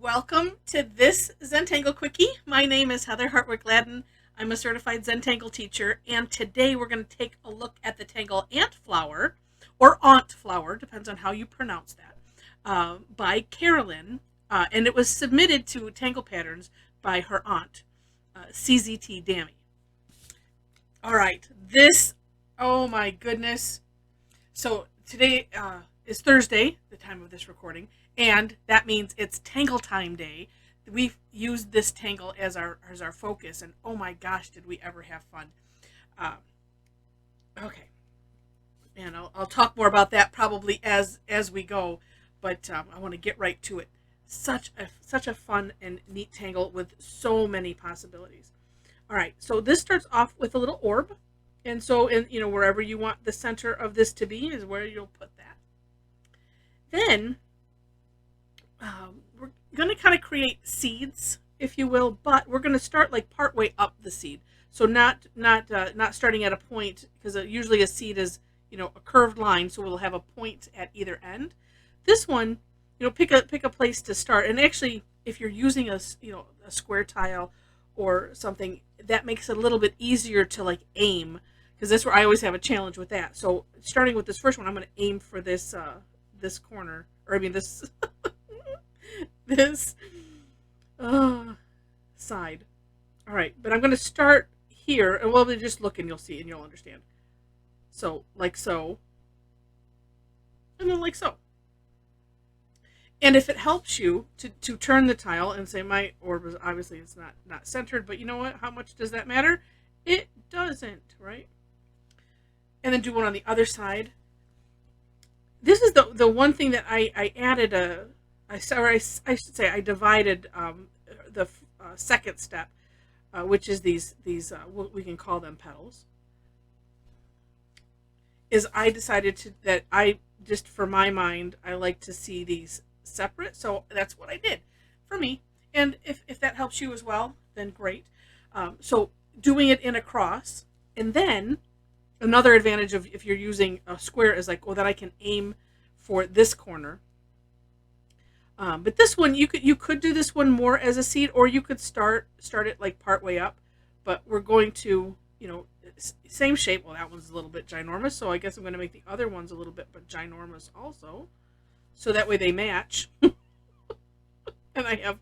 Welcome to this Zentangle Quickie. My name is Heather Hartwick Gladden. I'm a certified Zentangle teacher, and today we're going to take a look at the Tangle Ant Flower, or Aunt Flower, depends on how you pronounce that, by Carolyn, and it was submitted to Tangle Patterns by her aunt, CZT Damy. All right, oh my goodness. So today is Thursday, the time of this recording, and that means it's Tangle Time Day. We've used this tangle as our focus, and oh my gosh, did we ever have fun? Uh, okay, and I'll talk more about that probably as we go, but I want to get right to it. Such a fun and neat tangle with so many possibilities. All right, so this starts off with a little orb, and so wherever you want the center of this to be is where you'll put that. Then we're going to kind of create seeds, if you will, but we're going to start like part way up the seed. So not starting at a point, because usually a seed is a curved line, so we'll have a point at either end. This one, pick a place to start, and actually, if you're using a square tile or something, that makes it a little bit easier to like aim, because that's where I always have a challenge with that. So starting with this first one, I'm going to aim for this this corner, or I mean this this side. All right, but I'm going to start here, and we'll just look and you'll see and you'll understand. So like so, and then like so. And if it helps you to turn the tile and say my orb is obviously it's not centered, but you know what? How much does that matter? It doesn't, right? And then do one on the other side. This is the one thing that I added I should say I divided the second step, which is these what we can call them petals. Is I decided that I just for my mind I like to see these separate, so that's what I did for me. And if that helps you as well, then great. So doing it in a cross, and then another advantage of if you're using a square is like, well, then I can aim for this corner. But this one, you could do this one more as a seed, or you could start it like part way up. But we're going to, same shape. Well, that one's a little bit ginormous, so I guess I'm going to make the other ones a little bit but ginormous also, so that way they match. And I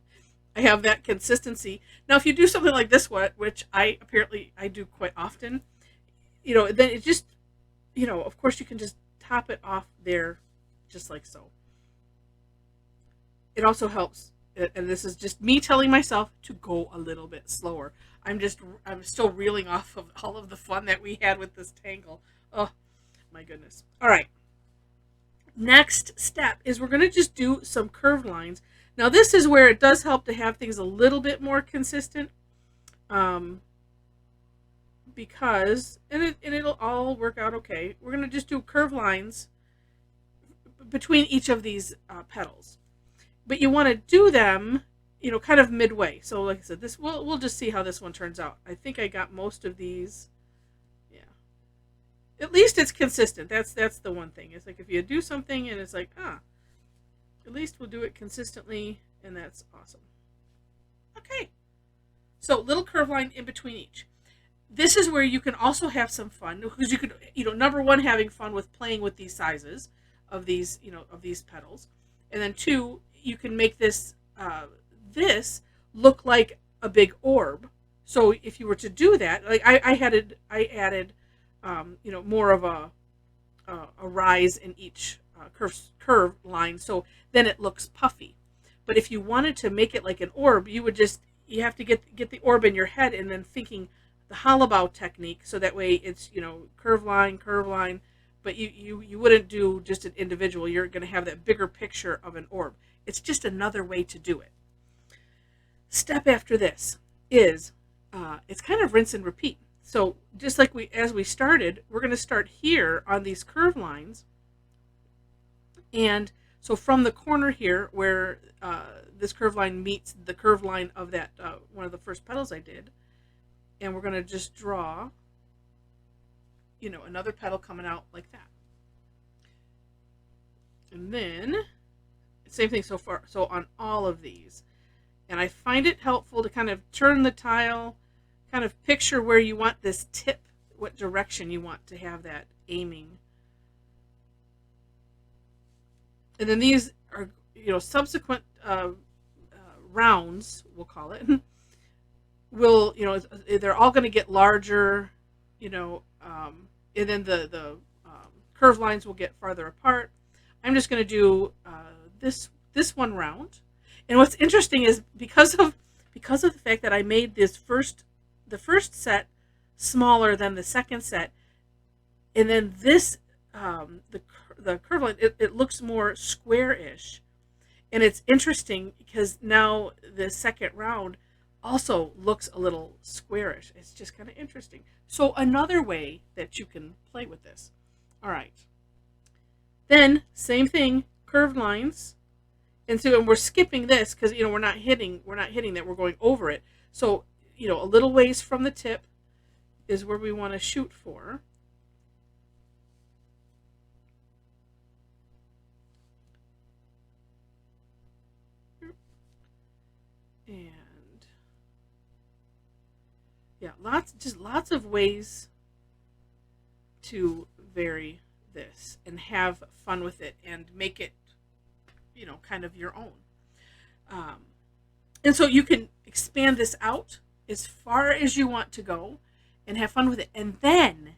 have that consistency. Now, if you do something like this one, which I do quite often, then it just, of course you can just top it off there, just like so. It also helps, and this is just me telling myself to go a little bit slower. I'm still reeling off of all of the fun that we had with this tangle. Oh my goodness. All right. Next step is we're going to just do some curved lines. Now this is where it does help to have things a little bit more consistent, because it'll all work out okay. We're going to just do curved lines between each of these petals, but you want to do them kind of midway. So like I said, this we'll just see how this one turns out. I think I got most of these. Yeah, at least it's consistent. That's the one thing. It's like if you do something and it's like at least we'll do it consistently, and that's awesome. Okay, so little curve line in between each. This is where you can also have some fun, because you could, number one, having fun with playing with these sizes of these, of these petals, and then two, you can make this this look like a big orb. So if you were to do that, like I added more of a rise in each curve line, so then it looks puffy. But if you wanted to make it like an orb, you have to get the orb in your head, and then thinking the hollabow technique, so that way it's curve line, but you wouldn't do just an individual. You're going to have that bigger picture of an orb. It's just another way to do it. Step after this is it's kind of rinse and repeat. So just like as we started, we're going to start here on these curve lines, and so from the corner here where this curve line meets the curve line of that one of the first petals I did, and we're going to just draw another petal coming out like that. And then Same thing so far. So on all of these. And I find it helpful to kind of turn the tile, kind of picture where you want this tip, what direction you want to have that aiming. And then these are, subsequent rounds, we'll call it, will, they're all going to get larger, and then the curved lines will get farther apart. I'm just going to do this one round. And what's interesting is because of the fact that I made the first set smaller than the second set, and then this the curve line, it looks more square-ish. And it's interesting because now the second round also looks a little squarish. It's just kind of interesting. So another way that you can play with this. All right. Then same thing, curved lines. And so we're skipping this because we're not hitting that, we're going over it. So, a little ways from the tip is where we want to shoot for. And yeah, lots of ways to vary this and have fun with it and make it, kind of your own. And so you can expand this out as far as you want to go and have fun with it. And then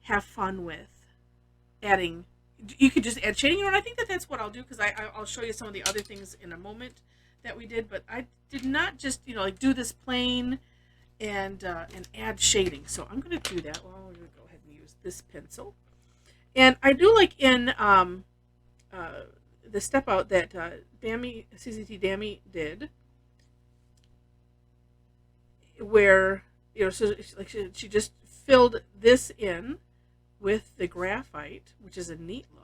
have fun with adding, you could just add shading. And I think that's what I'll do, because I'll show you some of the other things in a moment that we did. But I did not just, do this plain and add shading. So I'm going to do that. Well, we're going to go ahead and use this pencil. And I do like in the step out that CZT Damy did, where so she just filled this in with the graphite, which is a neat look.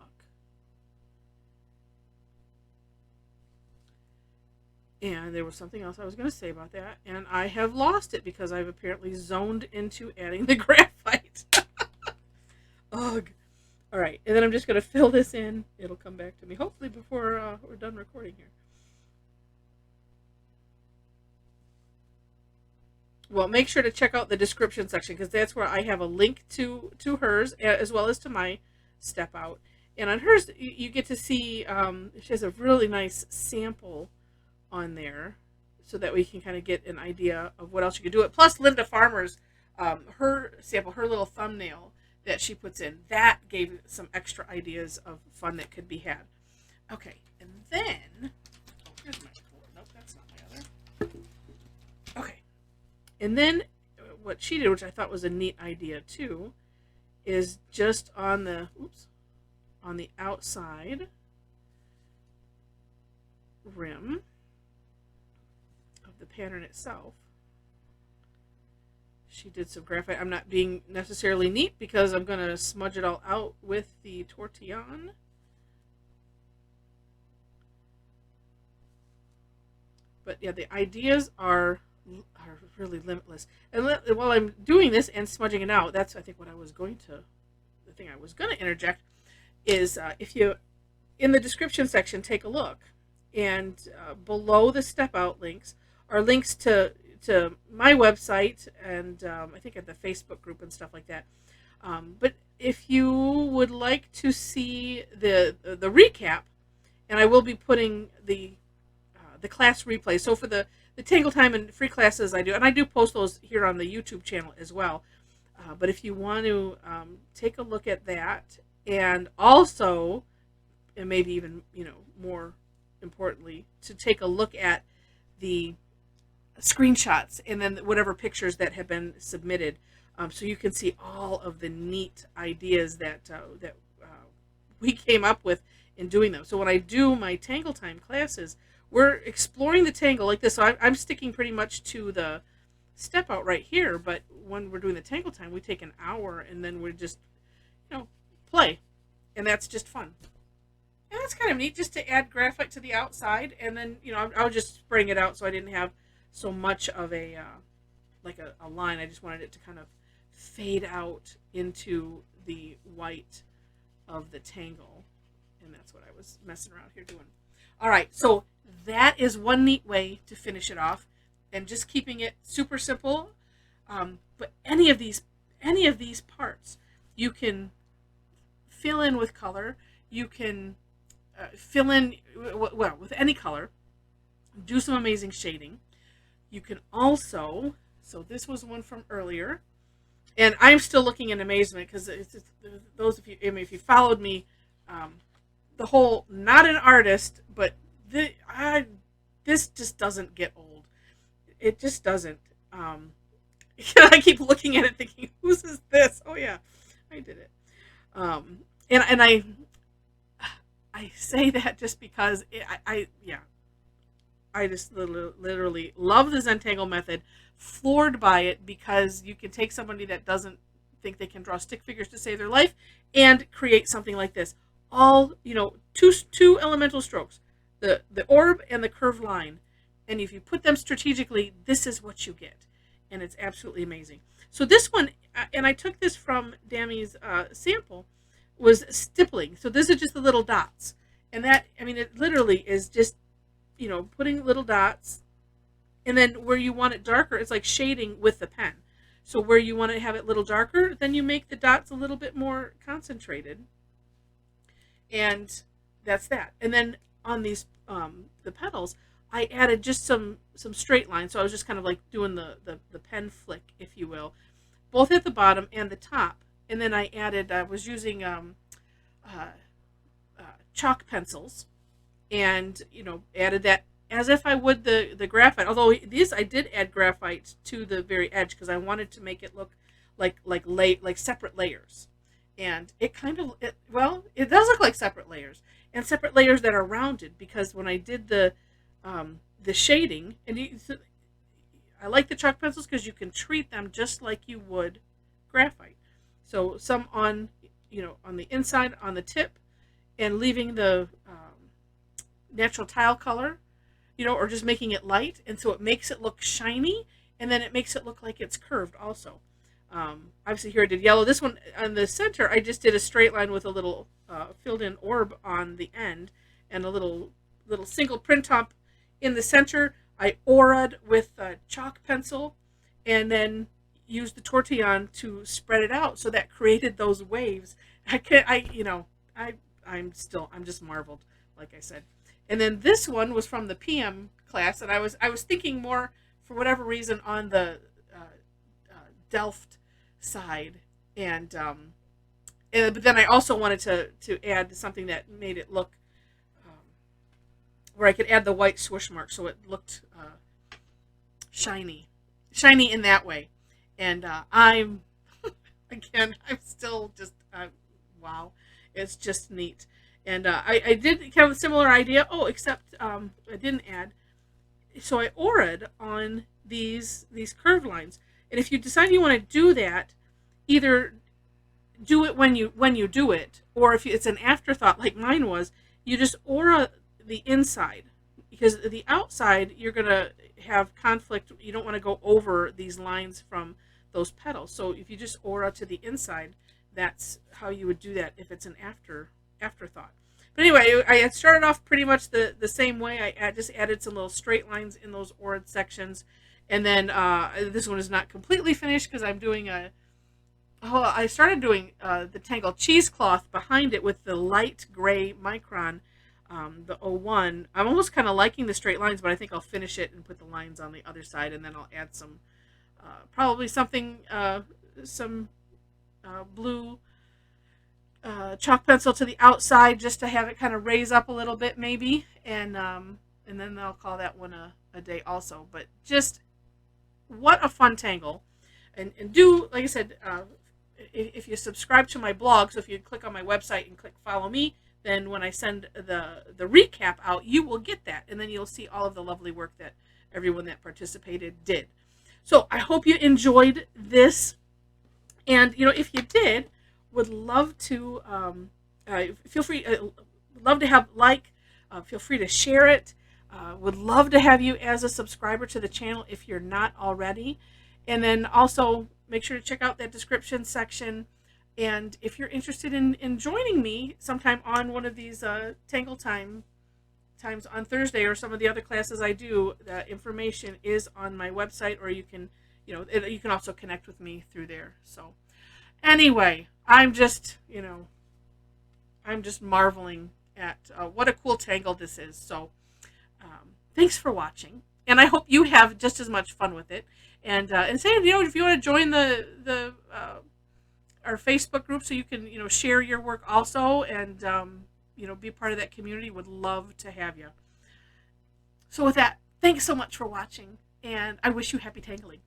And there was something else I was going to say about that, and I have lost it because I've apparently zoned into adding the graphite. Ugh. All right, and then I'm just going to fill this in. It'll come back to me, hopefully, before we're done recording here. Well, make sure to check out the description section, because that's where I have a link to hers, as well as to my step out. And on hers, you get to see she has a really nice sample on there, so that we can kind of get an idea of what else you could do it. Plus, Linda Farmer's her sample, her little thumbnail that she puts in, that gave some extra ideas of fun that could be had. Okay, and then, oh, here's my cord. Nope, that's not my other. Okay, and then what she did, which I thought was a neat idea too, is just on the outside rim of the pattern itself, she did some graphite. I'm not being necessarily neat because I'm going to smudge it all out with the tortillon. But yeah, the ideas are really limitless. And while I'm doing this and smudging it out, that's, I think, what I was going to, the thing I was going to interject is if you, in the description section, take a look. And below the step out links are links to my website, and I think at the Facebook group and stuff like that. But if you would like to see the recap, and I will be putting the class replay. So for the Tangle Time and free classes I do, and I do post those here on the YouTube channel as well. But if you want to take a look at that, and also, and maybe even more importantly, to take a look at the screenshots and then whatever pictures that have been submitted, so you can see all of the neat ideas that we came up with in doing them. So when I do my Tangle Time classes, we're exploring the tangle like this. So I'm sticking pretty much to the step out right here, but when we're doing the Tangle Time, we take an hour and then we just play, and that's just fun. And that's kind of neat, just to add graphite to the outside, and then I was just spraying it out so I didn't have so much of a like a line. I just wanted it to kind of fade out into the white of the tangle. and that's what I was messing around here doing. All right, so that is one neat way to finish it off, and just keeping it super simple. But any of these parts, you can fill in with color. You can fill in with any color. Do some amazing shading. You can also, so this was one from earlier, and I'm still looking in amazement because those of you, I mean, if you followed me, the whole, not an artist, but this just doesn't get old. It just doesn't. I keep looking at it thinking, whose is this? Oh yeah, I did it. And I say that just because I just literally love the Zentangle method, floored by it, because you can take somebody that doesn't think they can draw stick figures to save their life and create something like this. All, two elemental strokes, the orb and the curved line. And if you put them strategically, this is what you get. And it's absolutely amazing. So this one, and I took this from Damy's sample, was stippling. So this is just the little dots. And that, I mean, it literally is just, putting little dots. And then where you want it darker, it's like shading with the pen. So where you want to have it a little darker, then you make the dots a little bit more concentrated. And that's that. And then on these, the petals, I added just some straight lines. So I was just kind of like doing the pen flick, if you will, both at the bottom and the top. And then I added, I was using chalk pencils, and added that as if I would the graphite. Although these, I did add graphite to the very edge because I wanted to make it look like separate layers. And it kind of, it does look like separate layers, and separate layers that are rounded, because when I did the shading, and I like the chalk pencils because you can treat them just like you would graphite. So some on the inside, on the tip, and leaving the natural tile color, or just making it light, and so it makes it look shiny, and then it makes it look like it's curved also. Obviously here I did yellow. This one on the center, I just did a straight line with a little filled in orb on the end, and a little single print top in the center. I auraed with a chalk pencil, and then used the tortillon to spread it out, so that created those waves. I'm just marveled, like I said. And then this one was from the PM class, and I was thinking more, for whatever reason, on the Delft side, and but then I also wanted to add something that made it look where I could add the white swoosh mark, so it looked shiny in that way. And I'm still just wow, it's just neat. And I did kind of a similar idea. Oh, except I didn't add. So I auraed on these curved lines. And if you decide you want to do that, either do it when you do it, or if it's an afterthought like mine was, you just aura the inside, because the outside you're gonna have conflict. You don't want to go over these lines from those petals. So if you just aura to the inside, that's how you would do that if it's an afterthought. But anyway, I had started off pretty much the same way. I just added some little straight lines in those auraed sections. And then this one is not completely finished because I'm doing I started doing the Tangle cheesecloth behind it with the light gray micron, the 01. I'm almost kind of liking the straight lines, but I think I'll finish it and put the lines on the other side, and then I'll add some, probably something, some blue chalk pencil to the outside, just to have it kind of raise up a little bit maybe, and then I'll call that one a day also. But just what a fun tangle. And do, like I said, if you subscribe to my blog, so if you click on my website and click follow me, then when I send the recap out, you will get that, and then you'll see all of the lovely work that everyone that participated did. So I hope you enjoyed this, and if you did, would love to feel free, love to have feel free to share it. Would love to have you as a subscriber to the channel if you're not already. And then also make sure to check out that description section. And if you're interested in joining me sometime on one of these Tangle times on Thursday or some of the other classes I do, the information is on my website, or you can, you can also connect with me through there. So anyway, I'm just marveling at what a cool tangle this is. So thanks for watching, and I hope you have just as much fun with it. And say, if you want to join the our Facebook group, so you can share your work also, and be part of that community. Would love to have you. So with that, thanks so much for watching, and I wish you happy tangling.